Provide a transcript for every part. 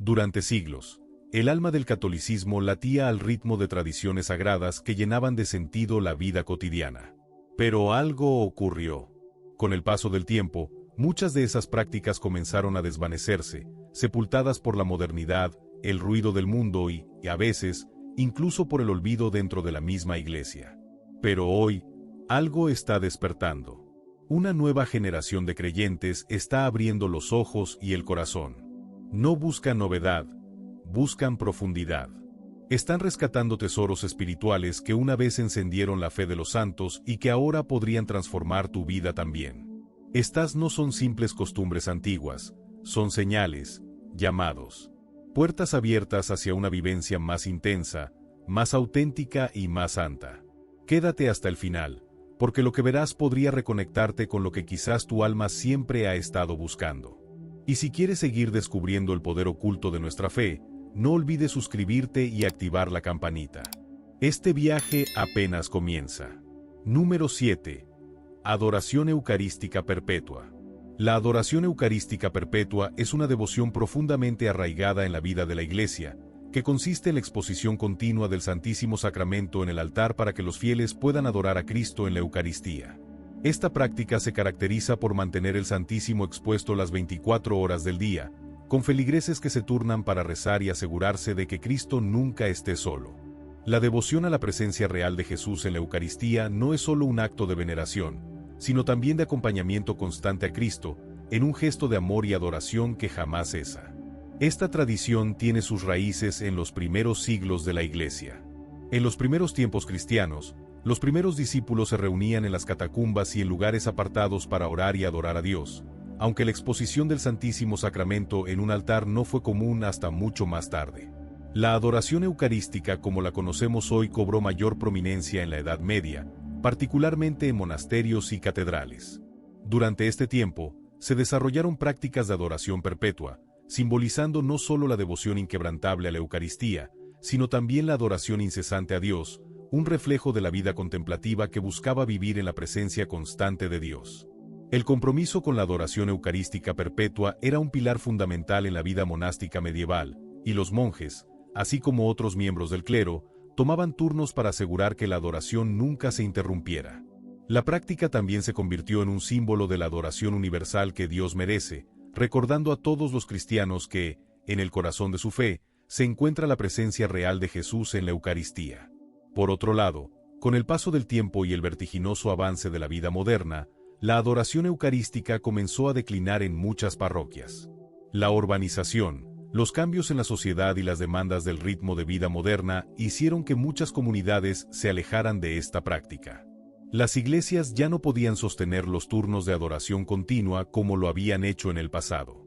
Durante siglos, el alma del catolicismo latía al ritmo de tradiciones sagradas que llenaban de sentido la vida cotidiana. Pero algo ocurrió. Con el paso del tiempo, muchas de esas prácticas comenzaron a desvanecerse, sepultadas por la modernidad, el ruido del mundo y, a veces, incluso por el olvido dentro de la misma iglesia. Pero hoy, algo está despertando. Una nueva generación de creyentes está abriendo los ojos y el corazón. No buscan novedad, buscan profundidad. Están rescatando tesoros espirituales que una vez encendieron la fe de los santos y que ahora podrían transformar tu vida también. Estas no son simples costumbres antiguas, son señales, llamados, puertas abiertas hacia una vivencia más intensa, más auténtica y más santa. Quédate hasta el final, porque lo que verás podría reconectarte con lo que quizás tu alma siempre ha estado buscando. Y si quieres seguir descubriendo el poder oculto de nuestra fe, no olvides suscribirte y activar la campanita. Este viaje apenas comienza. Número 7. Adoración Eucarística Perpetua. La adoración eucarística perpetua es una devoción profundamente arraigada en la vida de la Iglesia, que consiste en la exposición continua del Santísimo Sacramento en el altar para que los fieles puedan adorar a Cristo en la Eucaristía. Esta práctica se caracteriza por mantener el Santísimo expuesto las 24 horas del día, con feligreses que se turnan para rezar y asegurarse de que Cristo nunca esté solo. La devoción a la presencia real de Jesús en la Eucaristía no es solo un acto de veneración, sino también de acompañamiento constante a Cristo, en un gesto de amor y adoración que jamás cesa. Esta tradición tiene sus raíces en los primeros siglos de la Iglesia. En los primeros tiempos cristianos, los primeros discípulos se reunían en las catacumbas y en lugares apartados para orar y adorar a Dios, aunque la exposición del Santísimo Sacramento en un altar no fue común hasta mucho más tarde. La adoración eucarística como la conocemos hoy cobró mayor prominencia en la Edad Media, particularmente en monasterios y catedrales. Durante este tiempo, se desarrollaron prácticas de adoración perpetua, simbolizando no solo la devoción inquebrantable a la Eucaristía, sino también la adoración incesante a Dios, un reflejo de la vida contemplativa que buscaba vivir en la presencia constante de Dios. El compromiso con la adoración eucarística perpetua era un pilar fundamental en la vida monástica medieval, y los monjes, así como otros miembros del clero, tomaban turnos para asegurar que la adoración nunca se interrumpiera. La práctica también se convirtió en un símbolo de la adoración universal que Dios merece, recordando a todos los cristianos que, en el corazón de su fe, se encuentra la presencia real de Jesús en la Eucaristía. Por otro lado, con el paso del tiempo y el vertiginoso avance de la vida moderna, la adoración eucarística comenzó a declinar en muchas parroquias. La urbanización, los cambios en la sociedad y las demandas del ritmo de vida moderna hicieron que muchas comunidades se alejaran de esta práctica. Las iglesias ya no podían sostener los turnos de adoración continua como lo habían hecho en el pasado.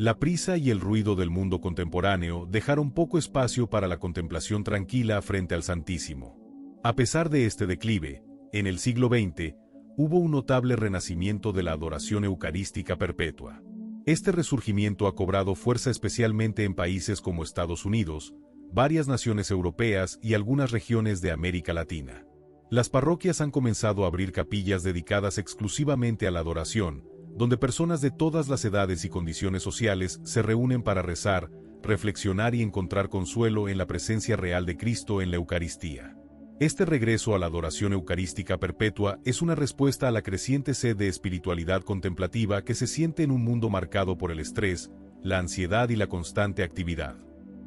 La prisa y el ruido del mundo contemporáneo dejaron poco espacio para la contemplación tranquila frente al Santísimo. A pesar de este declive, en el siglo XX, hubo un notable renacimiento de la adoración eucarística perpetua. Este resurgimiento ha cobrado fuerza especialmente en países como Estados Unidos, varias naciones europeas y algunas regiones de América Latina. Las parroquias han comenzado a abrir capillas dedicadas exclusivamente a la adoración, donde personas de todas las edades y condiciones sociales se reúnen para rezar, reflexionar y encontrar consuelo en la presencia real de Cristo en la Eucaristía. Este regreso a la adoración eucarística perpetua es una respuesta a la creciente sed de espiritualidad contemplativa que se siente en un mundo marcado por el estrés, la ansiedad y la constante actividad.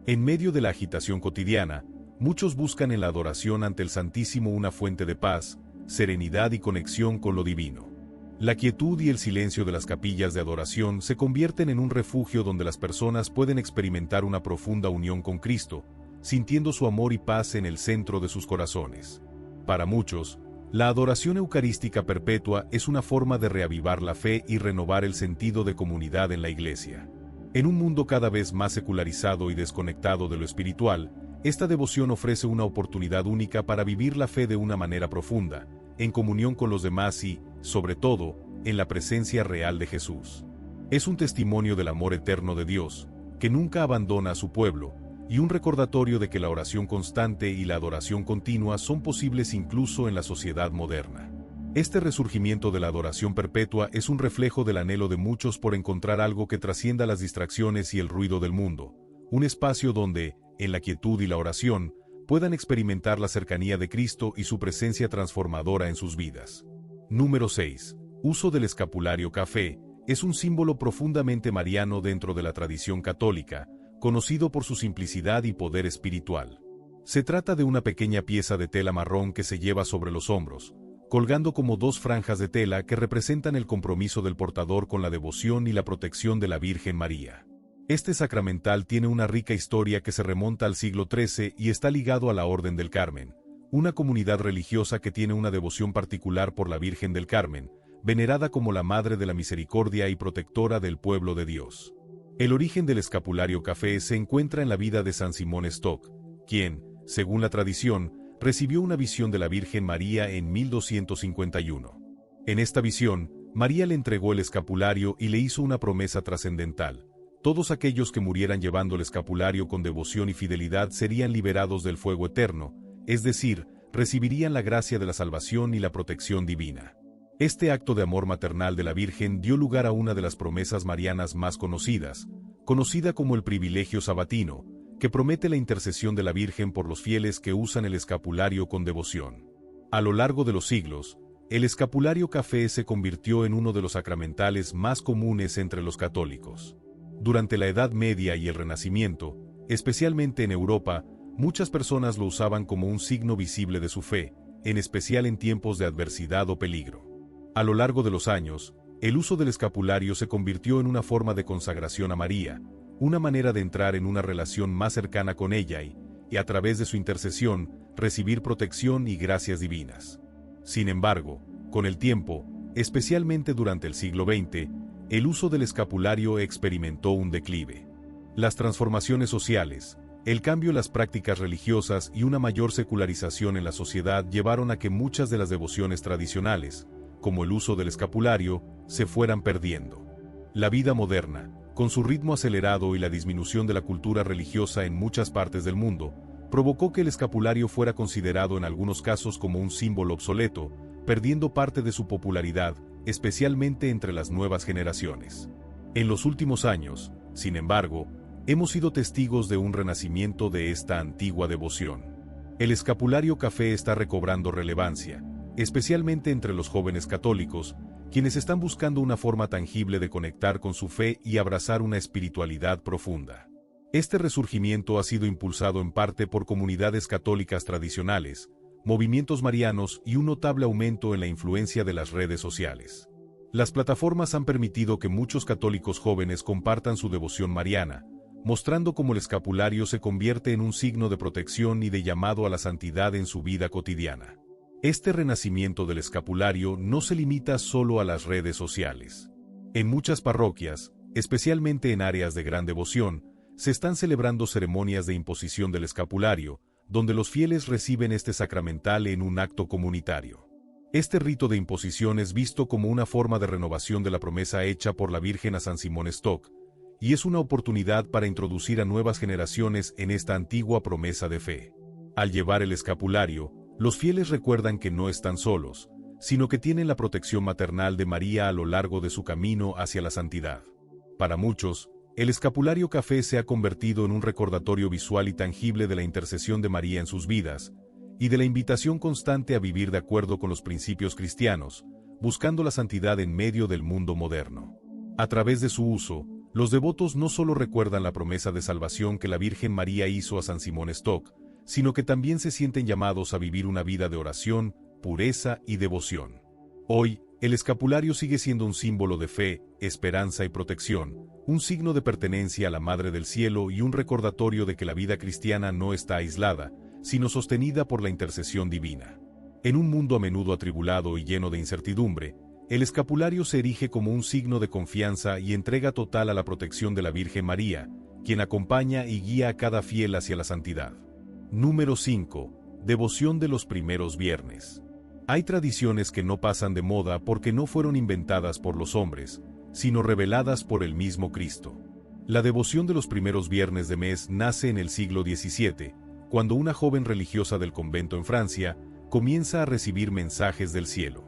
En medio de la agitación cotidiana, muchos buscan en la adoración ante el Santísimo una fuente de paz, serenidad y conexión con lo divino. La quietud y el silencio de las capillas de adoración se convierten en un refugio donde las personas pueden experimentar una profunda unión con Cristo, sintiendo su amor y paz en el centro de sus corazones. Para muchos, la adoración eucarística perpetua es una forma de reavivar la fe y renovar el sentido de comunidad en la Iglesia. En un mundo cada vez más secularizado y desconectado de lo espiritual, esta devoción ofrece una oportunidad única para vivir la fe de una manera profunda, en comunión con los demás y, sobre todo, en la presencia real de Jesús. Es un testimonio del amor eterno de Dios, que nunca abandona a su pueblo, y un recordatorio de que la oración constante y la adoración continua son posibles incluso en la sociedad moderna. Este resurgimiento de la adoración perpetua es un reflejo del anhelo de muchos por encontrar algo que trascienda las distracciones y el ruido del mundo, un espacio donde, en la quietud y la oración, puedan experimentar la cercanía de Cristo y su presencia transformadora en sus vidas. Número 6. Uso del escapulario café. Es un símbolo profundamente mariano dentro de la tradición católica, conocido por su simplicidad y poder espiritual. Se trata de una pequeña pieza de tela marrón que se lleva sobre los hombros, colgando como dos franjas de tela que representan el compromiso del portador con la devoción y la protección de la Virgen María. Este sacramental tiene una rica historia que se remonta al siglo XIII y está ligado a la Orden del Carmen, una comunidad religiosa que tiene una devoción particular por la Virgen del Carmen, venerada como la Madre de la Misericordia y protectora del pueblo de Dios. El origen del escapulario café se encuentra en la vida de San Simón Stock, quien, según la tradición, recibió una visión de la Virgen María en 1251. En esta visión, María le entregó el escapulario y le hizo una promesa trascendental. Todos aquellos que murieran llevando el escapulario con devoción y fidelidad serían liberados del fuego eterno, es decir, recibirían la gracia de la salvación y la protección divina. Este acto de amor maternal de la Virgen dio lugar a una de las promesas marianas más conocidas, conocida como el privilegio sabatino, que promete la intercesión de la Virgen por los fieles que usan el escapulario con devoción. A lo largo de los siglos, el escapulario café se convirtió en uno de los sacramentales más comunes entre los católicos. Durante la Edad Media y el Renacimiento, especialmente en Europa, muchas personas lo usaban como un signo visible de su fe, en especial en tiempos de adversidad o peligro. A lo largo de los años, el uso del escapulario se convirtió en una forma de consagración a María, una manera de entrar en una relación más cercana con ella y a través de su intercesión, recibir protección y gracias divinas. Sin embargo, con el tiempo, especialmente durante el siglo XX, el uso del escapulario experimentó un declive. Las transformaciones sociales, el cambio en las prácticas religiosas y una mayor secularización en la sociedad llevaron a que muchas de las devociones tradicionales, como el uso del escapulario, se fueran perdiendo. La vida moderna, con su ritmo acelerado y la disminución de la cultura religiosa en muchas partes del mundo, provocó que el escapulario fuera considerado en algunos casos como un símbolo obsoleto, perdiendo parte de su popularidad, especialmente entre las nuevas generaciones. En los últimos años, sin embargo, hemos sido testigos de un renacimiento de esta antigua devoción. El escapulario café está recobrando relevancia, especialmente entre los jóvenes católicos, quienes están buscando una forma tangible de conectar con su fe y abrazar una espiritualidad profunda. Este resurgimiento ha sido impulsado en parte por comunidades católicas tradicionales, movimientos marianos y un notable aumento en la influencia de las redes sociales. Las plataformas han permitido que muchos católicos jóvenes compartan su devoción mariana, mostrando cómo el escapulario se convierte en un signo de protección y de llamado a la santidad en su vida cotidiana. Este renacimiento del escapulario no se limita solo a las redes sociales. En muchas parroquias, especialmente en áreas de gran devoción, se están celebrando ceremonias de imposición del escapulario, donde los fieles reciben este sacramental en un acto comunitario. Este rito de imposición es visto como una forma de renovación de la promesa hecha por la Virgen a San Simón Stock, y es una oportunidad para introducir a nuevas generaciones en esta antigua promesa de fe. Al llevar el escapulario, los fieles recuerdan que no están solos, sino que tienen la protección maternal de María a lo largo de su camino hacia la santidad. Para muchos, el escapulario café se ha convertido en un recordatorio visual y tangible de la intercesión de María en sus vidas, y de la invitación constante a vivir de acuerdo con los principios cristianos, buscando la santidad en medio del mundo moderno. A través de su uso, los devotos no solo recuerdan la promesa de salvación que la Virgen María hizo a San Simón Stock, sino que también se sienten llamados a vivir una vida de oración, pureza y devoción. Hoy, el escapulario sigue siendo un símbolo de fe, esperanza y protección, un signo de pertenencia a la Madre del Cielo y un recordatorio de que la vida cristiana no está aislada, sino sostenida por la intercesión divina. En un mundo a menudo atribulado y lleno de incertidumbre, el escapulario se erige como un signo de confianza y entrega total a la protección de la Virgen María, quien acompaña y guía a cada fiel hacia la santidad. Número 5. Devoción de los primeros viernes. Hay tradiciones que no pasan de moda porque no fueron inventadas por los hombres, sino reveladas por el mismo Cristo. La devoción de los primeros viernes de mes nace en el siglo XVII, cuando una joven religiosa del convento en Francia comienza a recibir mensajes del cielo.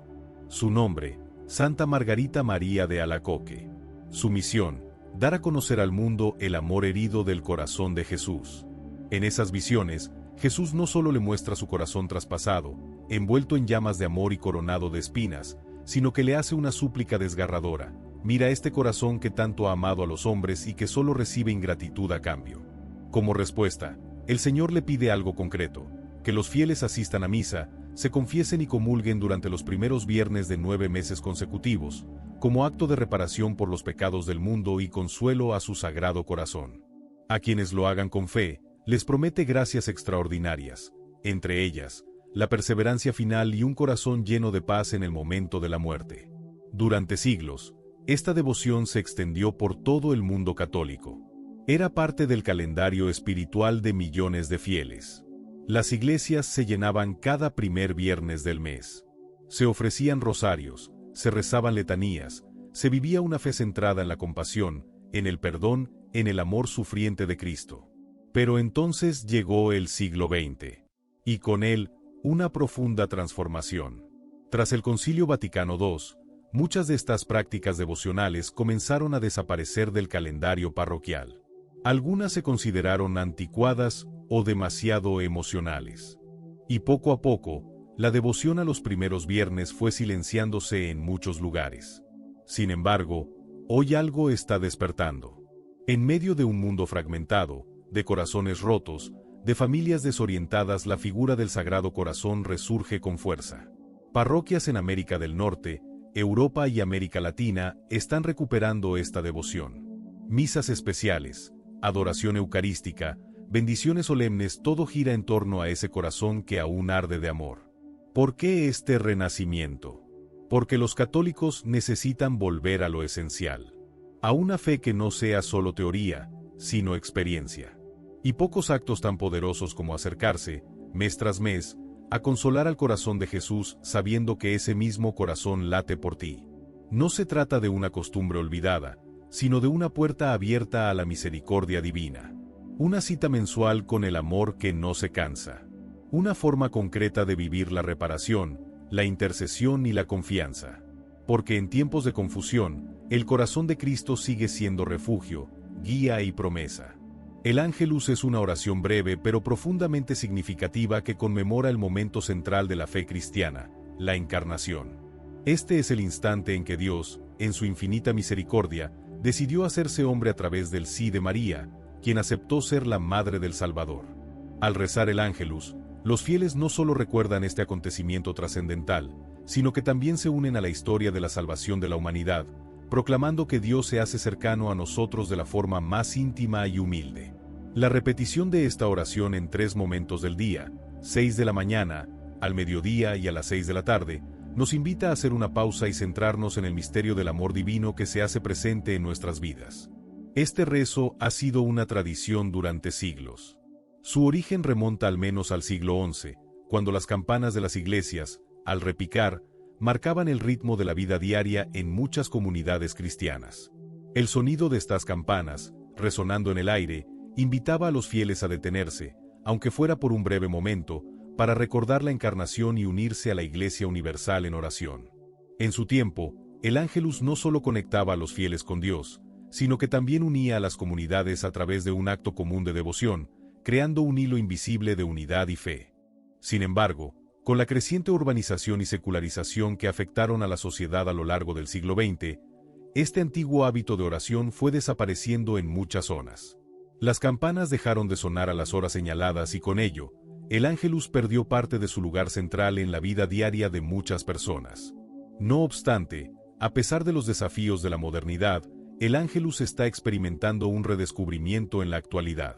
Su nombre, Santa Margarita María de Alacoque. Su misión, dar a conocer al mundo el amor herido del corazón de Jesús. En esas visiones, Jesús no solo le muestra su corazón traspasado, envuelto en llamas de amor y coronado de espinas, sino que le hace una súplica desgarradora: mira este corazón que tanto ha amado a los hombres y que solo recibe ingratitud a cambio. Como respuesta, el Señor le pide algo concreto: que los fieles asistan a misa, se confiesen y comulguen durante los primeros viernes de 9 meses consecutivos, como acto de reparación por los pecados del mundo y consuelo a su sagrado corazón. A quienes lo hagan con fe, les promete gracias extraordinarias, entre ellas, la perseverancia final y un corazón lleno de paz en el momento de la muerte. Durante siglos, esta devoción se extendió por todo el mundo católico. Era parte del calendario espiritual de millones de fieles. Las iglesias se llenaban cada primer viernes del mes. Se ofrecían rosarios, se rezaban letanías, se vivía una fe centrada en la compasión, en el perdón, en el amor sufriente de Cristo. Pero entonces llegó el siglo XX, y con él, una profunda transformación. Tras el Concilio Vaticano II, muchas de estas prácticas devocionales comenzaron a desaparecer del calendario parroquial. Algunas se consideraron anticuadas o demasiado emocionales. Y poco a poco, la devoción a los primeros viernes fue silenciándose en muchos lugares. Sin embargo, hoy algo está despertando. En medio de un mundo fragmentado, de corazones rotos, de familias desorientadas, la figura del Sagrado Corazón resurge con fuerza. Parroquias en América del Norte, Europa y América Latina están recuperando esta devoción. Misas especiales, adoración eucarística, bendiciones solemnes, todo gira en torno a ese corazón que aún arde de amor. ¿Por qué este renacimiento? Porque los católicos necesitan volver a lo esencial, a una fe que no sea solo teoría, sino experiencia. Y pocos actos tan poderosos como acercarse, mes tras mes, a consolar al corazón de Jesús sabiendo que ese mismo corazón late por ti. No se trata de una costumbre olvidada, sino de una puerta abierta a la misericordia divina. Una cita mensual con el amor que no se cansa. Una forma concreta de vivir la reparación, la intercesión y la confianza. Porque en tiempos de confusión, el corazón de Cristo sigue siendo refugio, guía y promesa. El Ángelus es una oración breve pero profundamente significativa que conmemora el momento central de la fe cristiana, la encarnación. Este es el instante en que Dios, en su infinita misericordia, decidió hacerse hombre a través del sí de María, quien aceptó ser la madre del Salvador. Al rezar el Ángelus, los fieles no solo recuerdan este acontecimiento trascendental, sino que también se unen a la historia de la salvación de la humanidad, proclamando que Dios se hace cercano a nosotros de la forma más íntima y humilde. La repetición de esta oración en 3 momentos del día, 6 de la mañana, al mediodía y a las 6 de la tarde, nos invita a hacer una pausa y centrarnos en el misterio del amor divino que se hace presente en nuestras vidas. Este rezo ha sido una tradición durante siglos. Su origen remonta al menos al siglo XI, cuando las campanas de las iglesias, al repicar, marcaban el ritmo de la vida diaria en muchas comunidades cristianas. El sonido de estas campanas, resonando en el aire, invitaba a los fieles a detenerse, aunque fuera por un breve momento, para recordar la encarnación y unirse a la Iglesia Universal en oración. En su tiempo, el Ángelus no solo conectaba a los fieles con Dios, sino que también unía a las comunidades a través de un acto común de devoción, creando un hilo invisible de unidad y fe. Sin embargo, con la creciente urbanización y secularización que afectaron a la sociedad a lo largo del siglo XX, este antiguo hábito de oración fue desapareciendo en muchas zonas. Las campanas dejaron de sonar a las horas señaladas y con ello, el Ángelus perdió parte de su lugar central en la vida diaria de muchas personas. No obstante, a pesar de los desafíos de la modernidad, el Ángelus está experimentando un redescubrimiento en la actualidad.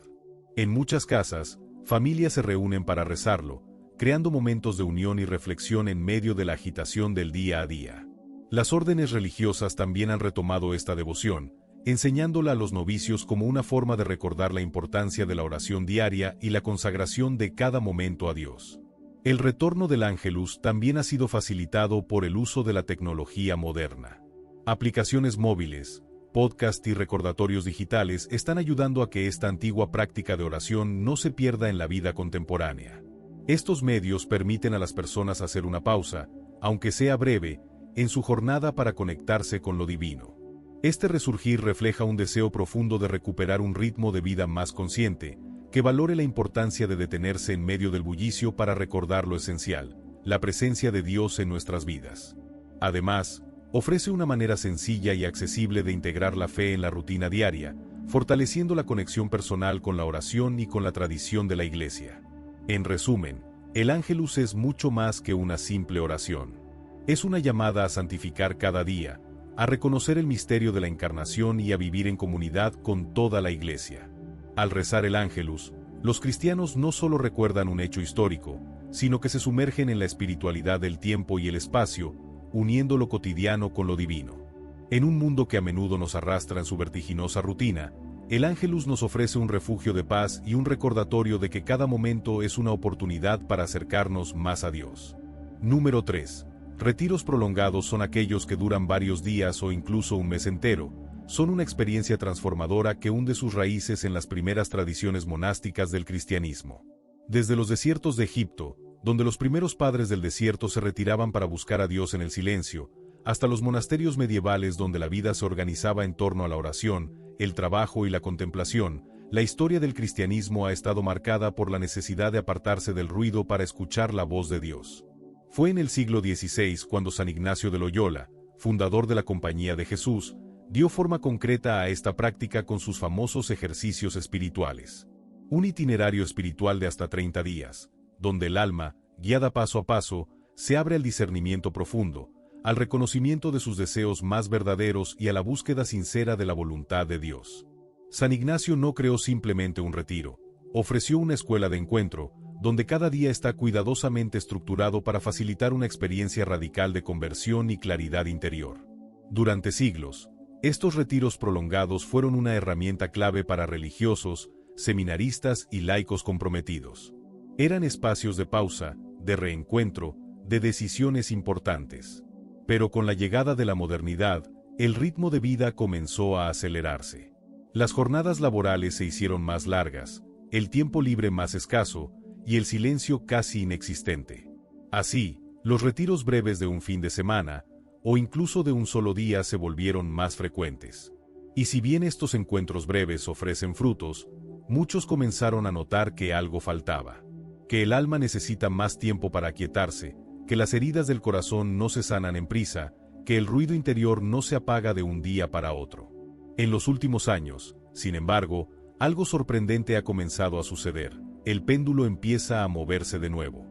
En muchas casas, familias se reúnen para rezarlo, creando momentos de unión y reflexión en medio de la agitación del día a día. Las órdenes religiosas también han retomado esta devoción, enseñándola a los novicios como una forma de recordar la importancia de la oración diaria y la consagración de cada momento a Dios. El retorno del Ángelus también ha sido facilitado por el uso de la tecnología moderna. Aplicaciones móviles, podcast y recordatorios digitales están ayudando a que esta antigua práctica de oración no se pierda en la vida contemporánea. Estos medios permiten a las personas hacer una pausa, aunque sea breve, en su jornada para conectarse con lo divino. Este resurgir refleja un deseo profundo de recuperar un ritmo de vida más consciente, que valore la importancia de detenerse en medio del bullicio para recordar lo esencial, la presencia de Dios en nuestras vidas. Además, ofrece una manera sencilla y accesible de integrar la fe en la rutina diaria, fortaleciendo la conexión personal con la oración y con la tradición de la Iglesia. En resumen, el Ángelus es mucho más que una simple oración. Es una llamada a santificar cada día, a reconocer el misterio de la Encarnación y a vivir en comunidad con toda la Iglesia. Al rezar el Ángelus, los cristianos no solo recuerdan un hecho histórico, sino que se sumergen en la espiritualidad del tiempo y el espacio, uniendo lo cotidiano con lo divino. En un mundo que a menudo nos arrastra en su vertiginosa rutina, el Ángelus nos ofrece un refugio de paz y un recordatorio de que cada momento es una oportunidad para acercarnos más a Dios. Número 3. Retiros prolongados son aquellos que duran varios días o incluso un mes entero. Son una experiencia transformadora que hunde sus raíces en las primeras tradiciones monásticas del cristianismo. Desde los desiertos de Egipto, donde los primeros padres del desierto se retiraban para buscar a Dios en el silencio, hasta los monasterios medievales donde la vida se organizaba en torno a la oración, el trabajo y la contemplación, la historia del cristianismo ha estado marcada por la necesidad de apartarse del ruido para escuchar la voz de Dios. Fue en el siglo XVI cuando San Ignacio de Loyola, fundador de la Compañía de Jesús, dio forma concreta a esta práctica con sus famosos ejercicios espirituales. Un itinerario espiritual de hasta 30 días, donde el alma, guiada paso a paso, se abre al discernimiento profundo, al reconocimiento de sus deseos más verdaderos y a la búsqueda sincera de la voluntad de Dios. San Ignacio no creó simplemente un retiro, ofreció una escuela de encuentro, donde cada día está cuidadosamente estructurado para facilitar una experiencia radical de conversión y claridad interior. Durante siglos, estos retiros prolongados fueron una herramienta clave para religiosos, seminaristas y laicos comprometidos. Eran espacios de pausa, de reencuentro, de decisiones importantes. Pero con la llegada de la modernidad, el ritmo de vida comenzó a acelerarse. Las jornadas laborales se hicieron más largas, el tiempo libre más escaso, y el silencio casi inexistente. Así, los retiros breves de un fin de semana, o incluso de un solo día se volvieron más frecuentes. Y si bien estos encuentros breves ofrecen frutos, muchos comenzaron a notar que algo faltaba. Que el alma necesita más tiempo para aquietarse, que las heridas del corazón no se sanan en prisa, que el ruido interior no se apaga de un día para otro. En los últimos años, sin embargo, algo sorprendente ha comenzado a suceder. El péndulo empieza a moverse de nuevo.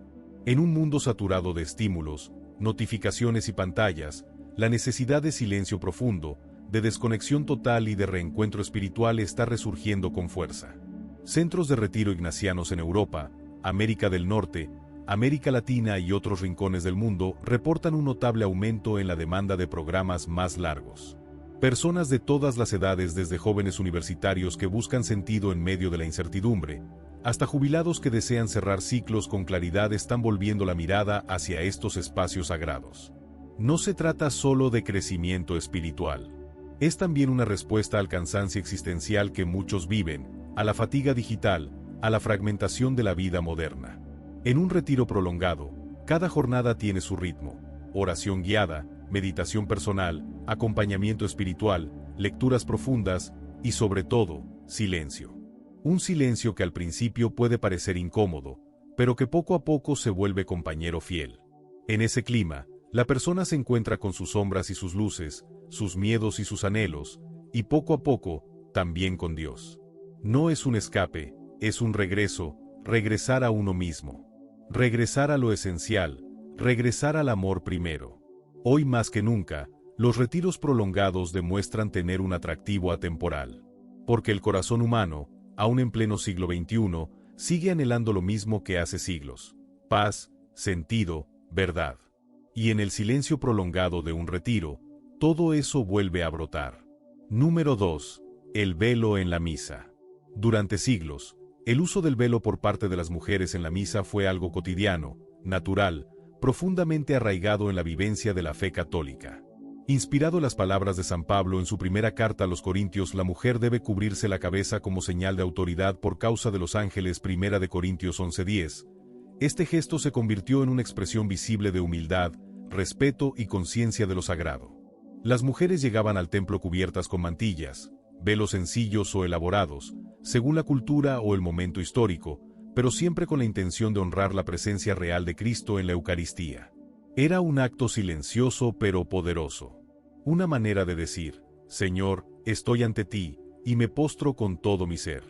En un mundo saturado de estímulos, notificaciones y pantallas, la necesidad de silencio profundo, de desconexión total y de reencuentro espiritual está resurgiendo con fuerza. Centros de retiro ignacianos en Europa, América del Norte, América Latina y otros rincones del mundo reportan un notable aumento en la demanda de programas más largos. Personas de todas las edades, desde jóvenes universitarios que buscan sentido en medio de la incertidumbre, hasta jubilados que desean cerrar ciclos con claridad, están volviendo la mirada hacia estos espacios sagrados. No se trata solo de crecimiento espiritual. Es también una respuesta al cansancio existencial que muchos viven, a la fatiga digital, a la fragmentación de la vida moderna. En un retiro prolongado, cada jornada tiene su ritmo: oración guiada, meditación personal, acompañamiento espiritual, lecturas profundas y, sobre todo, silencio. Un silencio que al principio puede parecer incómodo, pero que poco a poco se vuelve compañero fiel. En ese clima, la persona se encuentra con sus sombras y sus luces, sus miedos y sus anhelos, y poco a poco, también con Dios. No es un escape, es un regreso, regresar a uno mismo. Regresar a lo esencial, regresar al amor primero. Hoy más que nunca, los retiros prolongados demuestran tener un atractivo atemporal. Porque el corazón humano, aún en pleno siglo XXI, sigue anhelando lo mismo que hace siglos: paz, sentido, verdad. Y en el silencio prolongado de un retiro, todo eso vuelve a brotar. Número 2. El velo en la misa. Durante siglos, el uso del velo por parte de las mujeres en la misa fue algo cotidiano, natural, profundamente arraigado en la vivencia de la fe católica. Inspirado en las palabras de San Pablo en su primera carta a los Corintios: la mujer debe cubrirse la cabeza como señal de autoridad por causa de los ángeles, 1 de Corintios 11:10, este gesto se convirtió en una expresión visible de humildad, respeto y conciencia de lo sagrado. Las mujeres llegaban al templo cubiertas con mantillas, velos sencillos o elaborados, según la cultura o el momento histórico, pero siempre con la intención de honrar la presencia real de Cristo en la Eucaristía. Era un acto silencioso pero poderoso. Una manera de decir, Señor, estoy ante ti, y me postro con todo mi ser.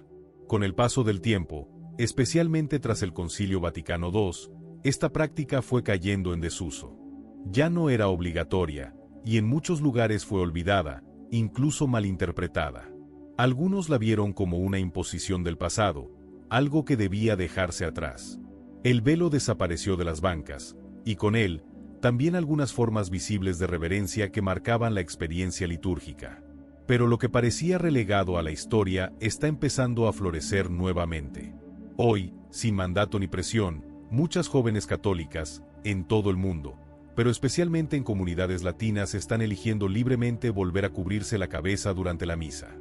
Con el paso del tiempo, especialmente tras el Concilio Vaticano II, esta práctica fue cayendo en desuso. Ya no era obligatoria, y en muchos lugares fue olvidada, incluso malinterpretada. Algunos la vieron como una imposición del pasado, algo que debía dejarse atrás. El velo desapareció de las bancas, y con él, también algunas formas visibles de reverencia que marcaban la experiencia litúrgica. Pero lo que parecía relegado a la historia está empezando a florecer nuevamente. Hoy, sin mandato ni presión, muchas jóvenes católicas, en todo el mundo, pero especialmente en comunidades latinas, están eligiendo libremente volver a cubrirse la cabeza durante la misa.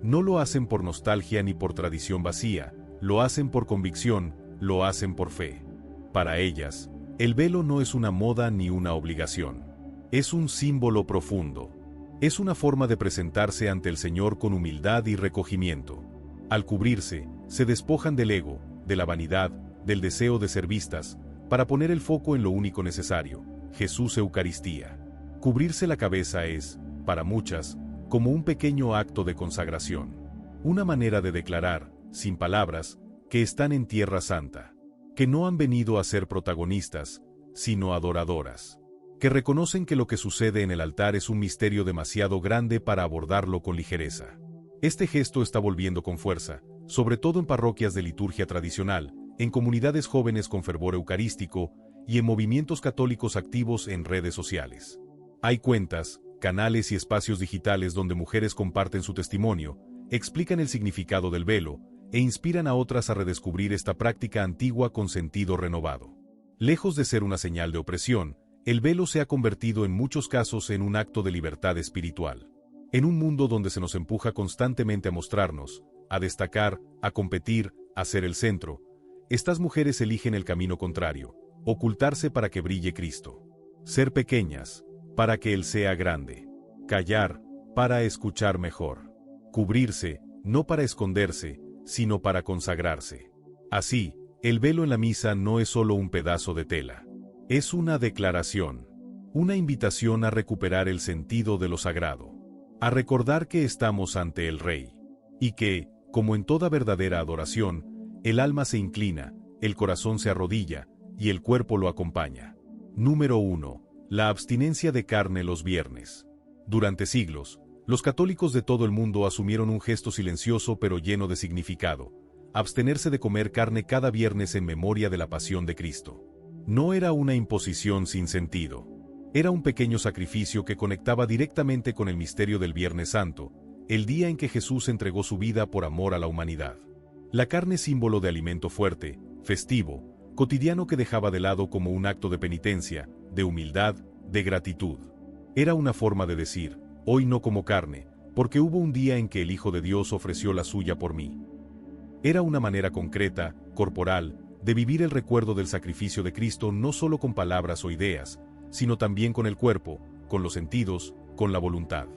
No lo hacen por nostalgia ni por tradición vacía, lo hacen por convicción, lo hacen por fe. Para ellas, el velo no es una moda ni una obligación. Es un símbolo profundo. Es una forma de presentarse ante el Señor con humildad y recogimiento. Al cubrirse, se despojan del ego, de la vanidad, del deseo de ser vistas, para poner el foco en lo único necesario, Jesús Eucaristía. Cubrirse la cabeza es, para muchas, como un pequeño acto de consagración. Una manera de declarar, sin palabras, que están en tierra santa. Que no han venido a ser protagonistas, sino adoradoras. Que reconocen que lo que sucede en el altar es un misterio demasiado grande para abordarlo con ligereza. Este gesto está volviendo con fuerza, sobre todo en parroquias de liturgia tradicional, en comunidades jóvenes con fervor eucarístico y en movimientos católicos activos en redes sociales. Hay cuentas, canales y espacios digitales donde mujeres comparten su testimonio, explican el significado del velo e inspiran a otras a redescubrir esta práctica antigua con sentido renovado. Lejos de ser una señal de opresión, el velo se ha convertido en muchos casos en un acto de libertad espiritual. En un mundo donde se nos empuja constantemente a mostrarnos, a destacar, a competir, a ser el centro, estas mujeres eligen el camino contrario, ocultarse para que brille Cristo. Ser pequeñas, para que Él sea grande. Callar, para escuchar mejor. Cubrirse, no para esconderse, sino para consagrarse. Así, el velo en la misa no es solo un pedazo de tela. Es una declaración, una invitación a recuperar el sentido de lo sagrado, a recordar que estamos ante el Rey, y que, como en toda verdadera adoración, el alma se inclina, el corazón se arrodilla, y el cuerpo lo acompaña. Número 1. La abstinencia de carne los viernes. Durante siglos, los católicos de todo el mundo asumieron un gesto silencioso pero lleno de significado: abstenerse de comer carne cada viernes en memoria de la pasión de Cristo. No era una imposición sin sentido. Era un pequeño sacrificio que conectaba directamente con el misterio del Viernes Santo, el día en que Jesús entregó su vida por amor a la humanidad. La carne, símbolo de alimento fuerte, festivo, cotidiano, que dejaba de lado como un acto de penitencia, de humildad, de gratitud. Era una forma de decir: hoy no como carne, porque hubo un día en que el Hijo de Dios ofreció la suya por mí. Era una manera concreta, corporal, de vivir el recuerdo del sacrificio de Cristo, no solo con palabras o ideas, sino también con el cuerpo, con los sentidos, con la voluntad.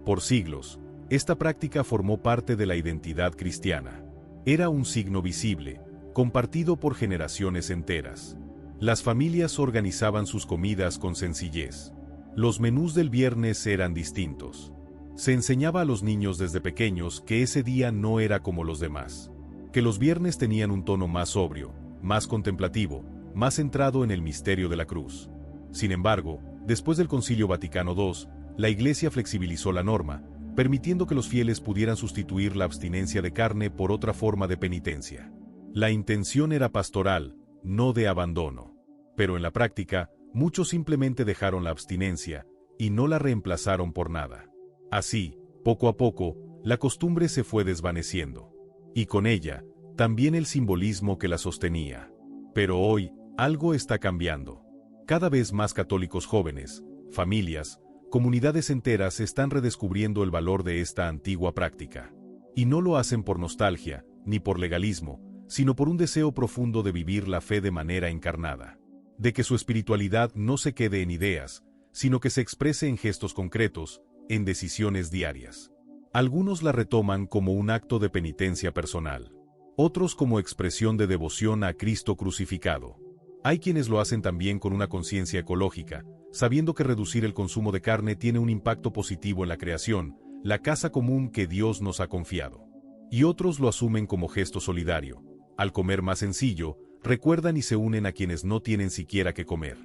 Por siglos, esta práctica formó parte de la identidad cristiana. Era un signo visible, compartido por generaciones enteras. Las familias organizaban sus comidas con sencillez. Los menús del viernes eran distintos. Se enseñaba a los niños desde pequeños que ese día no era como los demás, que los viernes tenían un tono más sobrio, más contemplativo, más centrado en el misterio de la cruz. Sin embargo, después del Concilio Vaticano II, la Iglesia flexibilizó la norma, permitiendo que los fieles pudieran sustituir la abstinencia de carne por otra forma de penitencia. La intención era pastoral, no de abandono. Pero en la práctica, muchos simplemente dejaron la abstinencia, y no la reemplazaron por nada. Así, poco a poco, la costumbre se fue desvaneciendo. Y con ella, también el simbolismo que la sostenía. Pero hoy, algo está cambiando. Cada vez más católicos jóvenes, familias, comunidades enteras están redescubriendo el valor de esta antigua práctica. Y no lo hacen por nostalgia, ni por legalismo, sino por un deseo profundo de vivir la fe de manera encarnada. De que su espiritualidad no se quede en ideas, sino que se exprese en gestos concretos, en decisiones diarias. Algunos la retoman como un acto de penitencia personal, otros como expresión de devoción a Cristo crucificado. Hay quienes lo hacen también con una conciencia ecológica, sabiendo que reducir el consumo de carne tiene un impacto positivo en la creación, la casa común que Dios nos ha confiado. Y otros lo asumen como gesto solidario. Al comer más sencillo, recuerdan y se unen a quienes no tienen siquiera que comer.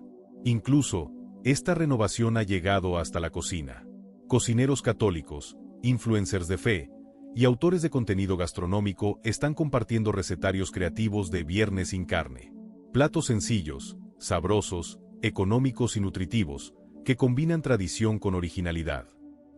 Incluso, esta renovación ha llegado hasta la cocina. Cocineros católicos, influencers de fe y autores de contenido gastronómico están compartiendo recetarios creativos de Viernes sin carne. Platos sencillos, sabrosos, económicos y nutritivos, que combinan tradición con originalidad.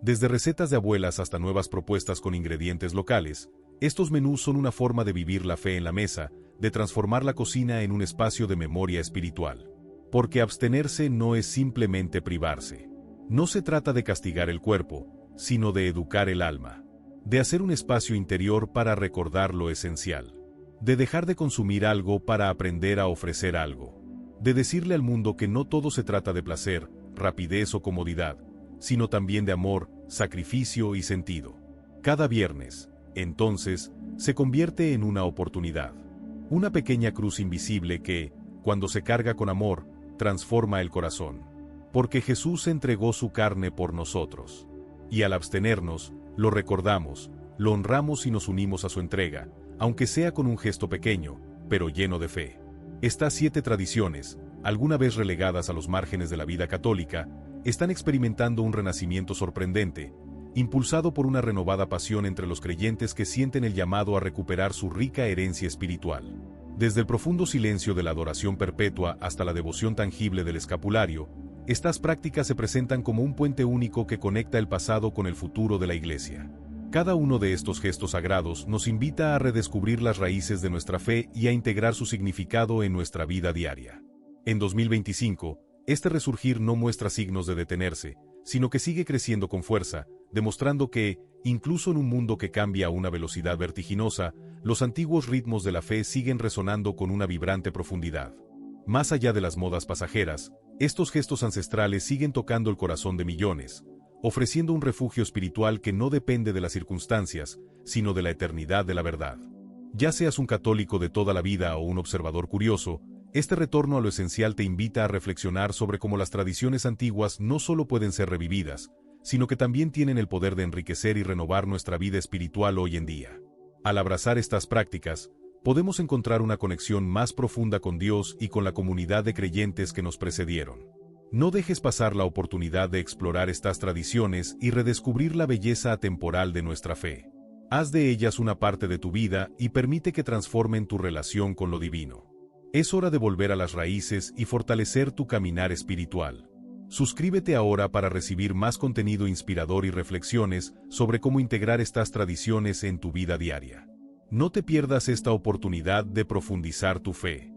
Desde recetas de abuelas hasta nuevas propuestas con ingredientes locales, estos menús son una forma de vivir la fe en la mesa, de transformar la cocina en un espacio de memoria espiritual. Porque abstenerse no es simplemente privarse. No se trata de castigar el cuerpo, sino de educar el alma. De hacer un espacio interior para recordar lo esencial. De dejar de consumir algo para aprender a ofrecer algo. De decirle al mundo que no todo se trata de placer, rapidez o comodidad, sino también de amor, sacrificio y sentido. Cada viernes, entonces, se convierte en una oportunidad. Una pequeña cruz invisible que, cuando se carga con amor, transforma el corazón. Porque Jesús entregó su carne por nosotros. Y al abstenernos, lo recordamos, lo honramos y nos unimos a su entrega, aunque sea con un gesto pequeño, pero lleno de fe. Estas 7 tradiciones, alguna vez relegadas a los márgenes de la vida católica, están experimentando un renacimiento sorprendente, impulsado por una renovada pasión entre los creyentes que sienten el llamado a recuperar su rica herencia espiritual. Desde el profundo silencio de la adoración perpetua hasta la devoción tangible del escapulario, estas prácticas se presentan como un puente único que conecta el pasado con el futuro de la Iglesia. Cada uno de estos gestos sagrados nos invita a redescubrir las raíces de nuestra fe y a integrar su significado en nuestra vida diaria. En 2025, este resurgir no muestra signos de detenerse, sino que sigue creciendo con fuerza, demostrando que, incluso en un mundo que cambia a una velocidad vertiginosa, los antiguos ritmos de la fe siguen resonando con una vibrante profundidad. Más allá de las modas pasajeras, estos gestos ancestrales siguen tocando el corazón de millones, ofreciendo un refugio espiritual que no depende de las circunstancias, sino de la eternidad de la verdad. Ya seas un católico de toda la vida o un observador curioso, este retorno a lo esencial te invita a reflexionar sobre cómo las tradiciones antiguas no solo pueden ser revividas, sino que también tienen el poder de enriquecer y renovar nuestra vida espiritual hoy en día. Al abrazar estas prácticas, podemos encontrar una conexión más profunda con Dios y con la comunidad de creyentes que nos precedieron. No dejes pasar la oportunidad de explorar estas tradiciones y redescubrir la belleza atemporal de nuestra fe. Haz de ellas una parte de tu vida y permite que transformen tu relación con lo divino. Es hora de volver a las raíces y fortalecer tu caminar espiritual. Suscríbete ahora para recibir más contenido inspirador y reflexiones sobre cómo integrar estas tradiciones en tu vida diaria. No te pierdas esta oportunidad de profundizar tu fe.